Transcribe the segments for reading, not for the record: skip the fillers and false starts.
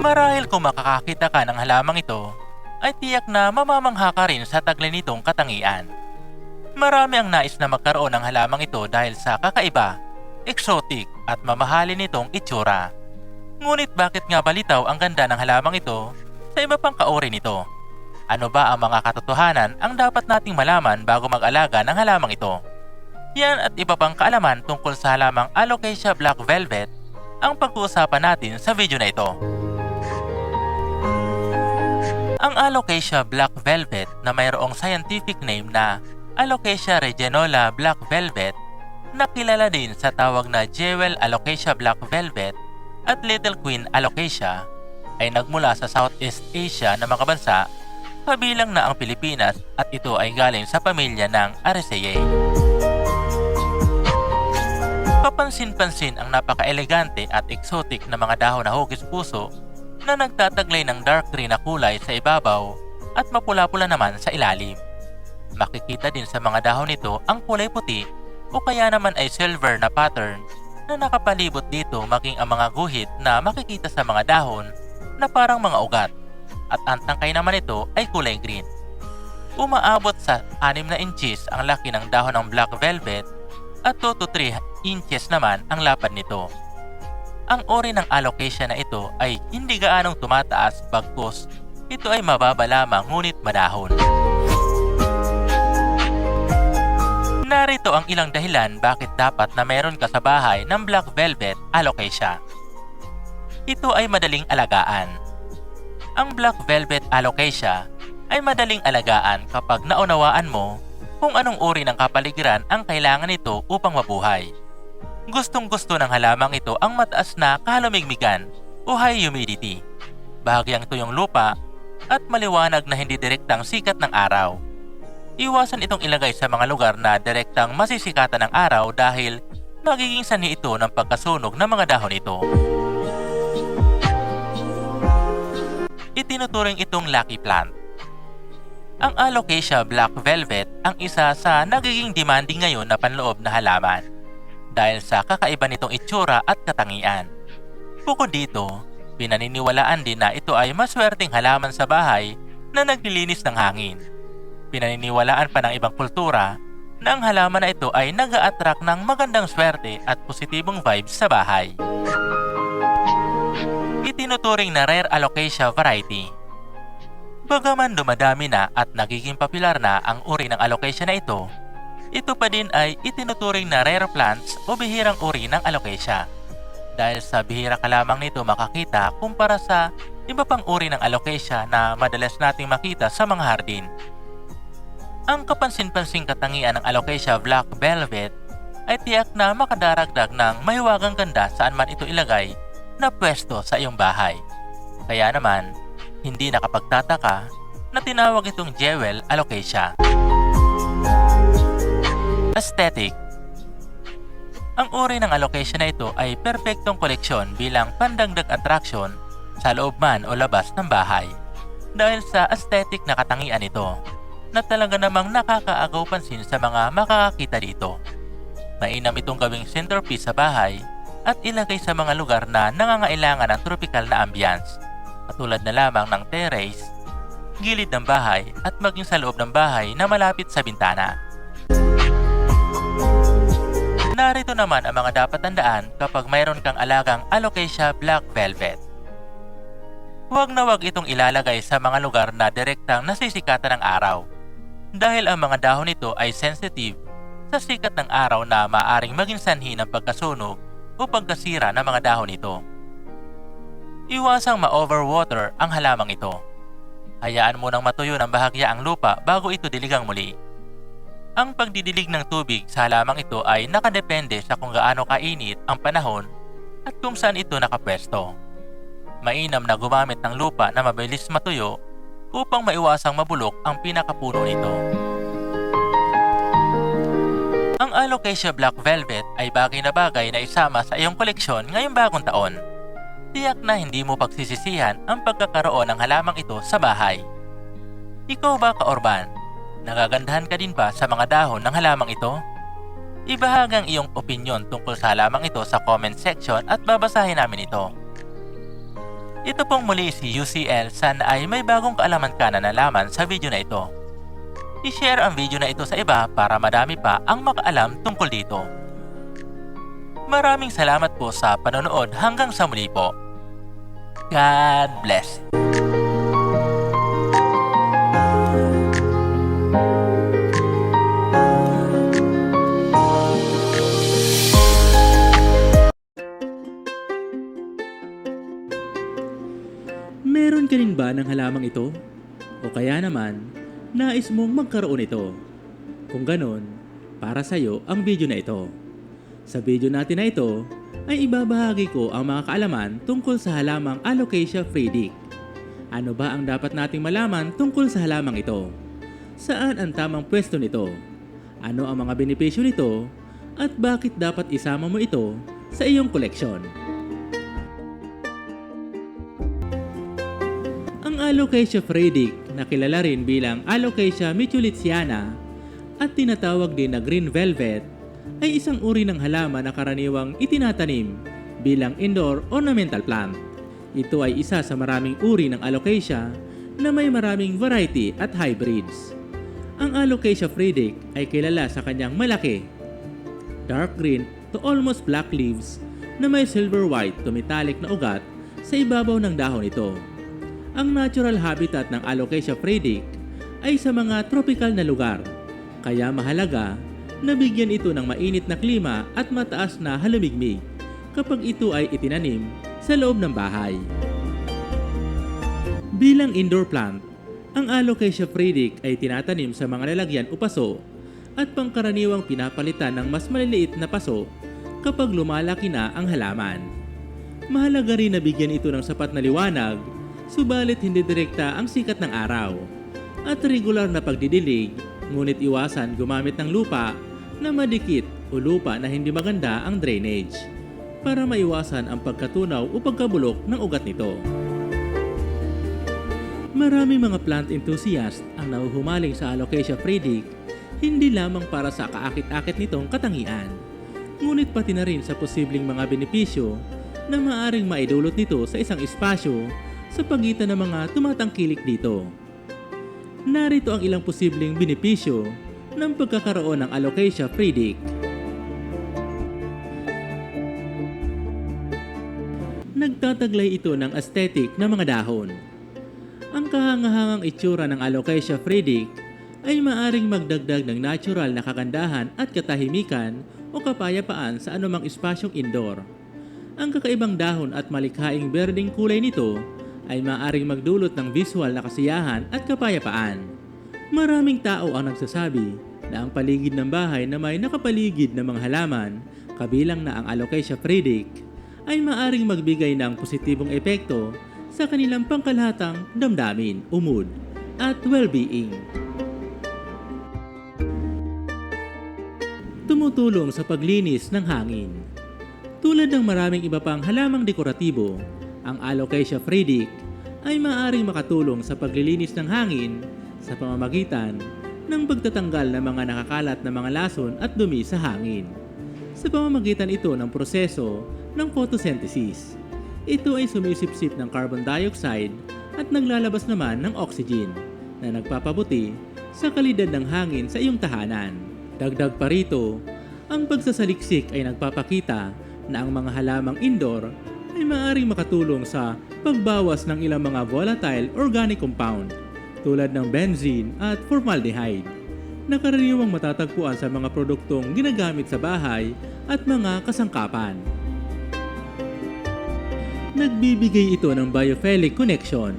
Marahil kung makakakita ka ng halamang ito, ay tiyak na mamamangha ka rin sa taglay nitong katangian. Marami ang nais na magkaroon ng halamang ito dahil sa kakaiba, exotic at mamahalin nitong itsura. Ngunit bakit nga balitaw ang ganda ng halamang ito sa iba pang kauri nito? Ano ba ang mga katotohanan ang dapat nating malaman bago mag-alaga ng halamang ito? Yan at iba pang kaalaman tungkol sa halamang Alocasia Black Velvet ang pag-uusapan natin sa video na ito. Ang Alocasia Black Velvet na mayroong scientific name na Alocasia regenola Black Velvet, na kilala din sa tawag na Jewel Alocasia Black Velvet at Little Queen Alocasia, ay nagmula sa Southeast Asia na mga bansa, kabilang na ang Pilipinas, at ito ay galing sa pamilya ng Araceae. Kapansin-pansin ang napaka-elegante at exotic na mga dahon na hugis puso na nagtataglay ng dark green na kulay sa ibabaw at mapula-pula naman sa ilalim. Makikita din sa mga dahon nito ang kulay puti o kaya naman ay silver na pattern na nakapalibot dito, maging ang mga guhit na makikita sa mga dahon na parang mga ugat, at ang tangkay naman ito ay kulay green. Umaabot sa 6 na inches ang laki ng dahon ng Black Velvet at 2 to 3 inches naman ang lapad nito. Ang uri ng Alocasia na ito ay hindi gaanong tumataas, bagkus ito ay mababa lamang ngunit madahon. Narito ang ilang dahilan bakit dapat na meron ka sa bahay ng Black Velvet Alocasia. Ito ay madaling alagaan. Ang Black Velvet Alocasia ay madaling alagaan kapag naunawaan mo kung anong uri ng kapaligiran ang kailangan nito upang mabuhay. Gustong-gusto ng halamang ito ang mataas na kahalumigmigan o high humidity, bahagyang tuyong lupa at maliwanag na hindi direktang sikat ng araw. Iwasan itong ilagay sa mga lugar na direktang masisikatan ng araw dahil magiging sanhi ito ng pagkasunog ng mga dahon nito. Itinuturing itong lucky plant. Ang Alocasia Black Velvet ang isa sa nagiging demanding ngayon na panloob na halaman dahil sa kakaiba nitong itsura at katangian. Bukod dito, pinaniniwalaan din na ito ay maswerteng halaman sa bahay na naglilinis ng hangin. Pinaniniwalaan pa ng ibang kultura na ang halaman na ito ay nag-a-attract ng magandang swerte at positibong vibes sa bahay. Itinuturing na rare Alocasia variety. Bagaman dumadami na at nagiging popular na ang uri ng Alocasia na ito pa din ay itinuturing na rare plants o bihirang uri ng Alocasia dahil sa bihira ka lamang nito makakita kumpara sa iba pang uri ng Alocasia na madalas nating makita sa mga hardin. Ang kapansin-pansing katangian ng Alocasia Black Velvet ay tiyak na makadaragdag ng mahiwagang ganda saan man ito ilagay na pwesto sa iyong bahay. Kaya naman, hindi nakapagtataka na tinawag itong Jewel Alocasia. Aesthetic. Ang uri ng Alocasia na ito ay perpektong koleksyon bilang pandagdag attraction sa loob man o labas ng bahay dahil sa aesthetic na katangian nito na talaga namang nakakaagaw pansin sa mga makakakita dito. Mainam itong gawing centerpiece sa bahay at ilagay sa mga lugar na nangangailangan ng tropical na ambience, katulad na lamang ng terrace, gilid ng bahay at maging sa loob ng bahay na malapit sa bintana. Narito naman ang mga dapat tandaan kapag mayroon kang alagang Alocasia Black Velvet. Huwag na huwag itong ilalagay sa mga lugar na direktang nasisikatan ng araw dahil ang mga dahon nito ay sensitive sa sikat ng araw na maaaring maging sanhi ng pagkasunog o pagkasira ng mga dahon nito. Iwasang ma-overwater ang halamang ito. Hayaan mo nang matuyo ng bahagya ang lupa bago ito diligang muli. Ang pagdidilig ng tubig sa halamang ito ay nakadepende sa kung gaano kainit ang panahon at kung saan ito nakapwesto. Mainam na gumamit ng lupa na mabilis matuyo upang maiwasang mabulok ang pinakapuno nito. Ang Alocasia Black Velvet ay bagay na isama sa iyong koleksyon ngayong bagong taon. Tiyak na hindi mo pagsisisihan ang pagkakaroon ng halamang ito sa bahay. Ikaw ba, Kaorban? Nagagandahan ka din ba sa mga dahon ng halamang ito? Ibahagi ang iyong opinyon tungkol sa halamang ito sa comment section at babasahin namin ito. Ito pong muli si UCL, sana ay may bagong kaalaman ka na nalaman sa video na ito. I-share ang video na ito sa iba para madami pa ang makaalam tungkol dito. Maraming salamat po sa panonood, hanggang sa muli po. God bless. Meron ka rin ba ng halamang ito? O kaya naman, nais mong magkaroon ito? Kung ganon, para sa'yo ang video na ito. Sa video natin na ito, ay ibabahagi ko ang mga kaalaman tungkol sa halamang Alocasia fredic. Ano ba ang dapat nating malaman tungkol sa halamang ito? Saan ang tamang pwesto nito? Ano ang mga benepisyo nito? At bakit dapat isama mo ito sa iyong koleksyon? Ang Alocasia fredic, na kilala rin bilang Alocasia mitulitziana at tinatawag din na green velvet, ay isang uri ng halaman na karaniwang itinatanim bilang indoor ornamental plant. Ito ay isa sa maraming uri ng Alocasia na may maraming variety at hybrids. Ang Alocasia fredic ay kilala sa kanyang malaki, dark green to almost black leaves na may silver white to metallic na ugat sa ibabaw ng dahon nito. Ang natural habitat ng Alocasia fredic ay sa mga tropical na lugar, kaya mahalaga na bigyan ito ng mainit na klima at mataas na halamigmig kapag ito ay itinanim sa loob ng bahay. Bilang indoor plant, ang Alocasia fredic ay tinatanim sa mga lalagyan o paso at pangkaraniwang pinapalitan ng mas maliliit na paso kapag lumalaki na ang halaman. Mahalaga rin na bigyan ito ng sapat na liwanag, subalit hindi direkta ang sikat ng araw, at regular na pagdidilig, ngunit iwasan gumamit ng lupa na madikit o lupa na hindi maganda ang drainage para maiwasan ang pagkatunaw o pagkabulok ng ugat nito. Marami mga plant enthusiast ang nahuhumaling sa Alocasia fredic hindi lamang para sa kaakit-akit nitong katangian, ngunit pati na rin sa posibleng mga benepisyo na maaaring maidulot nito sa isang espasyo sa pagitan ng mga tumatangkilik dito. Narito ang ilang posibleng benepisyo ng pagkakaroon ng Alocasia fredic. Nagtataglay ito ng aesthetic na mga dahon. Ang kahangahangang itsura ng Alocasia fredic ay maaring magdagdag ng natural na kagandahan at katahimikan o kapayapaan sa anumang espasyong indoor. Ang kakaibang dahon at malikhaing berdeng kulay nito ay maaaring magdulot ng visual na kasiyahan at kapayapaan. Maraming tao ang nagsasabi na ang paligid ng bahay na may nakapaligid ng mga halaman, kabilang na ang Alocasia fredic, ay maaaring magbigay ng positibong epekto sa kanilang pangkalahatang damdamin o mood at well-being. Tumutulong sa paglinis ng hangin. Tulad ng maraming iba pang halamang dekoratibo, ang Alocasia fredic ay maaaring makatulong sa paglilinis ng hangin sa pamamagitan ng pagtatanggal ng mga nakakalat na mga lason at dumi sa hangin. Sa pamamagitan ito ng proseso ng photosynthesis, ito ay sumisipsip ng carbon dioxide at naglalabas naman ng oxygen na nagpapabuti sa kalidad ng hangin sa iyong tahanan. Dagdag pa rito, ang pagsasaliksik ay nagpapakita na ang mga halamang indoor ay maaaring makatulong sa pagbawas ng ilang mga volatile organic compound tulad ng benzene at formaldehyde na karaniwang matatagpuan sa mga produktong ginagamit sa bahay at mga kasangkapan. Nagbibigay ito ng biophilic connection.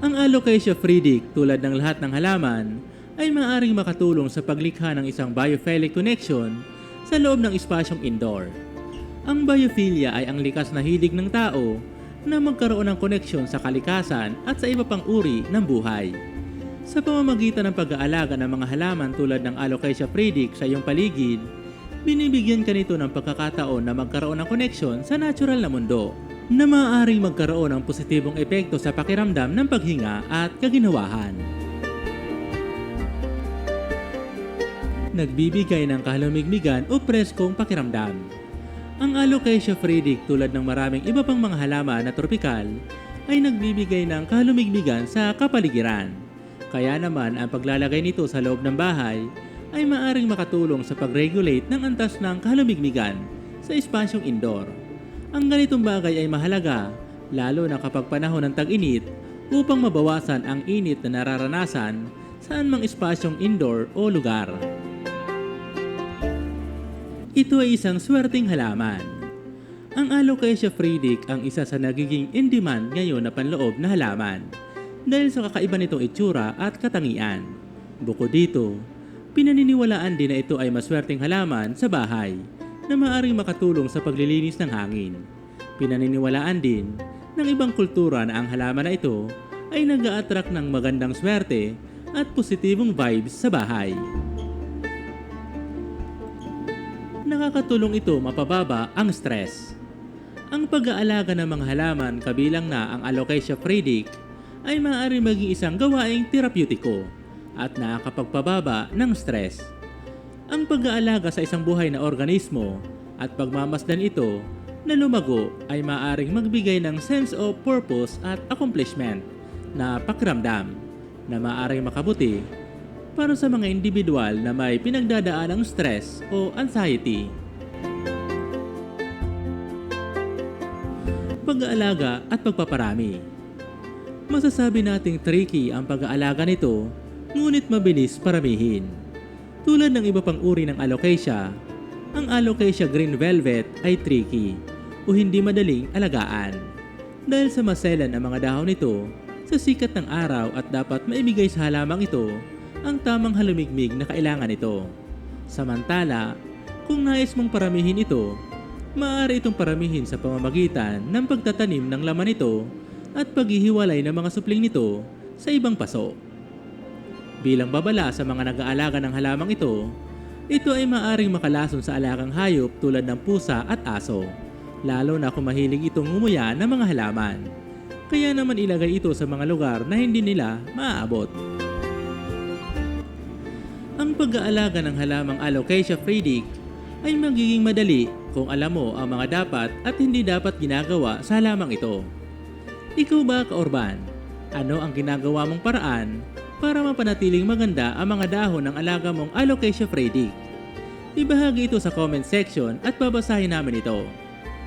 Ang Alocasia fredic, tulad ng lahat ng halaman, ay maaaring makatulong sa paglikha ng isang biophilic connection sa loob ng espasyong indoor. Ang biophilia ay ang likas na hilig ng tao na magkaroon ng koneksyon sa kalikasan at sa iba pang uri ng buhay. Sa pamamagitan ng pag-aalaga ng mga halaman tulad ng Alocasia fredic sa iyong paligid, binibigyan ka nito ng pagkakataon na magkaroon ng koneksyon sa natural na mundo na maaaring magkaroon ng positibong epekto sa pakiramdam ng paghinga at kaginawahan. Nagbibigay ng kahalumigmigan o preskong pakiramdam. Ang Alocasia fredic, tulad ng maraming iba pang mga halaman na tropikal, ay nagbibigay ng kalumigmigan sa kapaligiran. Kaya naman ang paglalagay nito sa loob ng bahay ay maaring makatulong sa pag-regulate ng antas ng kalumigmigan sa espasyong indoor. Ang ganitong bagay ay mahalaga lalo na kapag panahon ng tag-init upang mabawasan ang init na nararanasan saan mang espasyong indoor o lugar. Ito ay isang swerteng halaman. Ang Alocasia Fredic ang isa sa nagiging in-demand ngayon na panloob na halaman dahil sa kakaiba nitong itsura at katangian. Bukod dito, pinaniniwalaan din na ito ay maswerteng halaman sa bahay na maaaring makatulong sa paglilinis ng hangin. Pinaniniwalaan din ng ibang kultura na ang halaman na ito ay nag-a-attract ng magandang swerte at positibong vibes sa bahay. Nakakatulong ito mapababa ang stress. Ang pag-aalaga ng mga halaman kabilang na ang Alocasia Fredic ay maaari maging isang gawaing terapeutiko at nakakapagpababa ng stress. Ang pag-aalaga sa isang buhay na organismo at pagmamasdan ito na lumago ay maaaring magbigay ng sense of purpose at accomplishment na pakiramdam na maaaring makabuti para sa mga individual na may pinagdadaan ng stress o anxiety. Pag-aalaga at pagpaparami. Masasabi nating tricky ang pag-aalaga nito, ngunit mabilis paramihin. Tulad ng iba pang uri ng Alocasia, ang Alocasia Green Velvet ay tricky o hindi madaling alagaan dahil sa maselan ang mga dahon nito sa sikat ng araw at dapat maibigay sa halamang ito ang tamang halumigmig na kailangan nito. Samantala, kung nais mong paramihin ito, maaari itong paramihin sa pamamagitan ng pagtatanim ng laman nito at paghihiwalay ng mga supling nito sa ibang paso. Bilang babala sa mga nag-aalaga ng halamang ito ay maaring makalason sa alagang hayop tulad ng pusa at aso, lalo na kung mahilig itong ngumuya ng mga halaman. Kaya naman ilagay ito sa mga lugar na hindi nila maaabot. Ang pag-aalaga ng halamang Alocasia Fredic ay magiging madali kung alam mo ang mga dapat at hindi dapat ginagawa sa halamang ito. Ikaw ba, kaorban? Ano ang ginagawa mong paraan para mapanatiling maganda ang mga dahon ng alaga mong Alocasia Fredic? Ibahagi ito sa comment section at babasahin namin ito.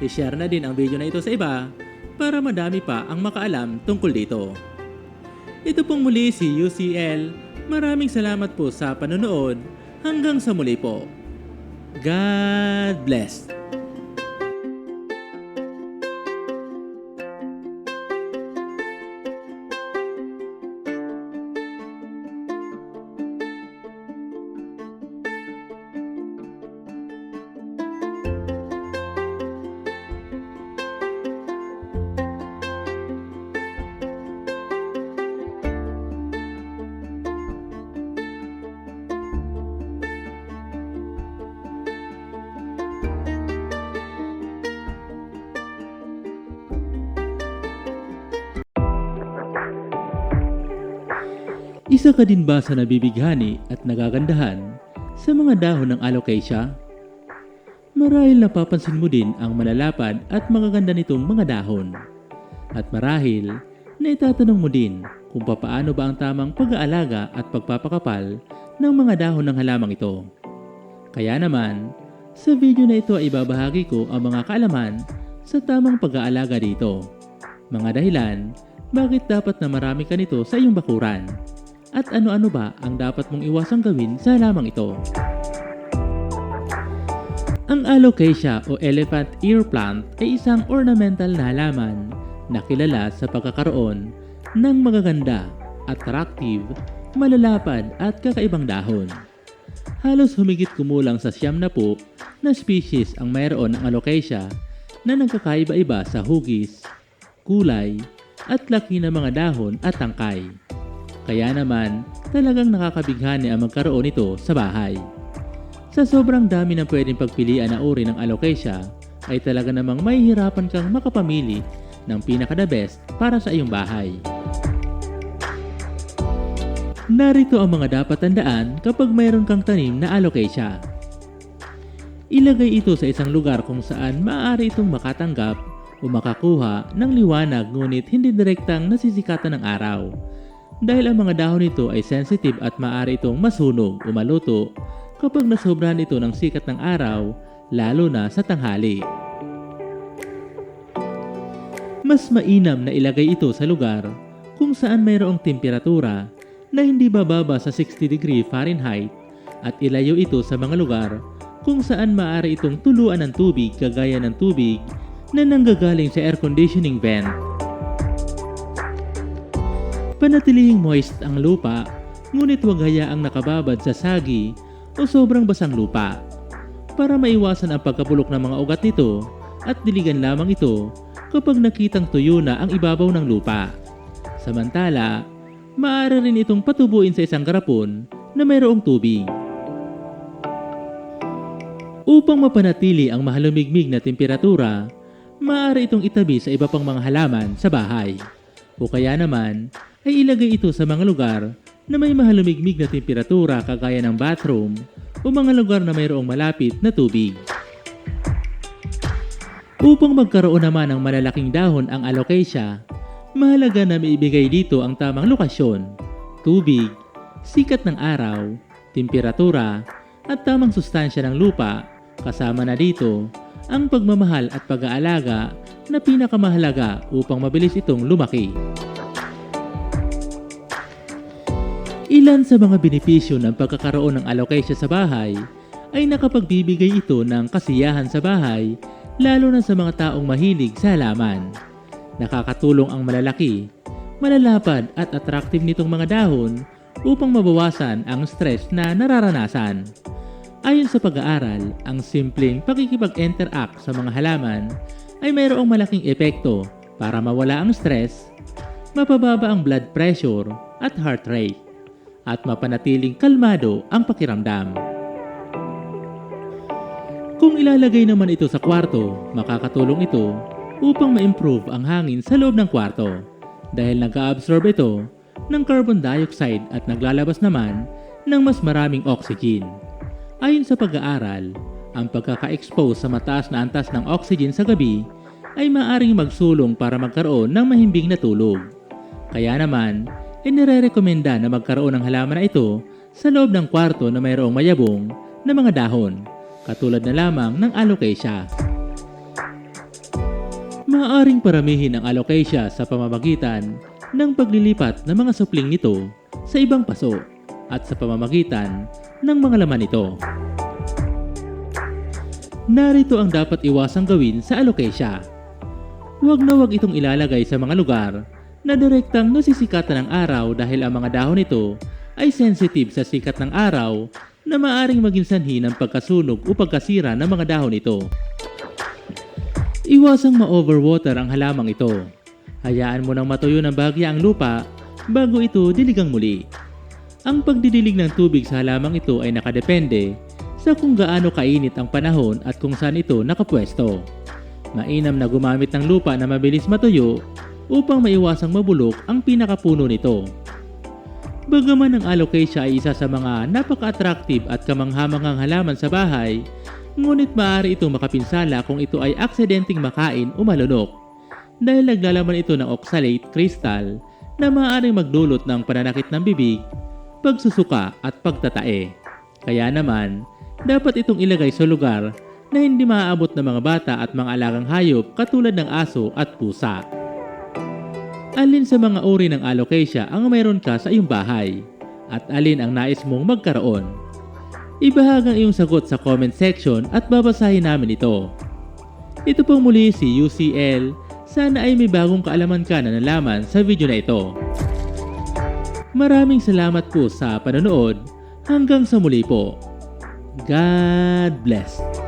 I-share na din ang video na ito sa iba para madami pa ang makaalam tungkol dito. Ito pong muli si UCL. Maraming salamat po sa panonood. Hanggang sa muli po. God bless. Isa ka din ba sa nabibighani at nagagandahan sa mga dahon ng Alocasia? Marahil napapansin mo din ang malalapad at magaganda nitong mga dahon. At marahil na itatanong mo din kung papaano ba ang tamang pag-aalaga at pagpapakapal ng mga dahon ng halamang ito. Kaya naman, sa video na ito ay ibabahagi ko ang mga kaalaman sa tamang pag-aalaga dito. Mga dahilan bakit dapat na marami ka nito sa iyong bakuran. At ano-ano ba ang dapat mong iwasang gawin sa halamang ito? Ang Alocasia o elephant ear plant ay isang ornamental na halaman na kilala sa pagkakaroon ng magaganda, attractive, malalapad at kakaibang dahon. Halos humigit kumulang sa 90 na species ang mayroon ng Alocasia na nagkakaiba-iba sa hugis, kulay at laki ng mga dahon at tangkay. Kaya naman, talagang nakakabighani ang magkaroon nito sa bahay. Sa sobrang dami ng pwedeng pagpilian na uri ng Alocasia, ay talaga namang mahihirapan kang makapamili ng pinaka-the best para sa iyong bahay. Narito ang mga dapat tandaan kapag mayroon kang tanim na Alocasia. Ilagay ito sa isang lugar kung saan maaari itong makatanggap o makakuha ng liwanag ngunit hindi direktang nasisikatan ng araw. Dahil ang mga dahon nito ay sensitive at maaari itong masunog o maluto kapag nasobrahan ito ng sikat ng araw, lalo na sa tanghali. Mas mainam na ilagay ito sa lugar kung saan mayroong temperatura na hindi bababa sa 60 Fahrenheit at ilayo ito sa mga lugar kung saan maaari itong tuluan ng tubig kagaya ng tubig na nanggagaling sa air conditioning vent. Panatilihing moist ang lupa, ngunit huwag hayaang nakababad sa sagi o sobrang basang lupa para maiwasan ang pagkapulok ng mga ugat nito at diligan lamang ito kapag nakitang tuyo na ang ibabaw ng lupa. Samantala, maaari rin itong patubuin sa isang garapon na mayroong tubig. Upang mapanatili ang mahalumigmig na temperatura, maaari itong itabi sa iba pang mga halaman sa bahay. O kaya naman ay ilagay ito sa mga lugar na may mahalumigmig na temperatura kagaya ng bathroom o mga lugar na mayroong malapit na tubig. Upang magkaroon naman ng malalaking dahon ang alocasia, mahalaga na maibigay dito ang tamang lokasyon, tubig, sikat ng araw, temperatura, at tamang sustansya ng lupa, kasama na dito ang pagmamahal at pag-aalaga na pinakamahalaga upang mabilis itong lumaki. Ilan sa mga benepisyo ng pagkakaroon ng alocasia sa bahay ay nakapagbibigay ito ng kasiyahan sa bahay, lalo na sa mga taong mahilig sa halaman. Nakakatulong ang malalaki, malalapad at attractive nitong mga dahon upang mabawasan ang stress na nararanasan. Ayon sa pag-aaral, ang simpleng pakikipag-interact sa mga halaman ay mayroong malaking epekto para mawala ang stress, mapababa ang blood pressure at heart rate, at mapanatiling kalmado ang pakiramdam. Kung ilalagay naman ito sa kwarto, makakatulong ito upang ma-improve ang hangin sa loob ng kwarto dahil nag-absorb ito ng carbon dioxide at naglalabas naman ng mas maraming oxygen. Ayon sa pag-aaral, ang pagkaka-expose sa mataas na antas ng oxygen sa gabi ay maaaring magsulong para magkaroon ng mahimbing na tulog. Kaya naman, inire-rekomenda na magkaroon ng halaman na ito sa loob ng kwarto na mayroong mayabong na mga dahon, katulad na lamang ng alocasia. Maaaring paramihin ang alocasia sa pamamagitan ng paglilipat ng mga supling nito sa ibang paso at sa pamamagitan ng mga laman nito. Narito ang dapat iwasang gawin sa alocasia. Huwag na huwag itong ilalagay sa mga lugar na direktang nasisikatan ng araw dahil ang mga dahon nito ay sensitive sa sikat ng araw na maaaring maging sanhi ng pagkasunog o pagkasira ng mga dahon nito. Iwasang ma-overwater ang halamang ito. Hayaan mo nang matuyo ng bahagya ang lupa bago ito diligang muli. Ang pagdidilig ng tubig sa halamang ito ay nakadepende sa kung gaano kainit ang panahon at kung saan ito nakapwesto. Mainam na gumamit ng lupa na mabilis matuyo upang maiwasang mabulok ang pinakapuno nito. Bagaman ang alocasia ay isa sa mga napaka-attractive at kamanghamanghang halaman sa bahay, ngunit maaari itong makapinsala kung ito ay aksidenteng makain o malunok dahil naglalaman ito ng oxalate crystal na maaaring magdulot ng pananakit ng bibig, pagsusuka at pagtatae. Kaya naman, dapat itong ilagay sa lugar na hindi maaabot ng mga bata at mga alagang hayop katulad ng aso at pusa. Alin sa mga uri ng alocasia ang mayroon ka sa iyong bahay? At alin ang nais mong magkaroon? Ibahagi ang iyong sagot sa comment section at babasahin namin ito. Ito po muli si UCL. Sana ay may bagong kaalaman ka na nalaman sa video na ito. Maraming salamat po sa panonood. Hanggang sa muli po. God bless.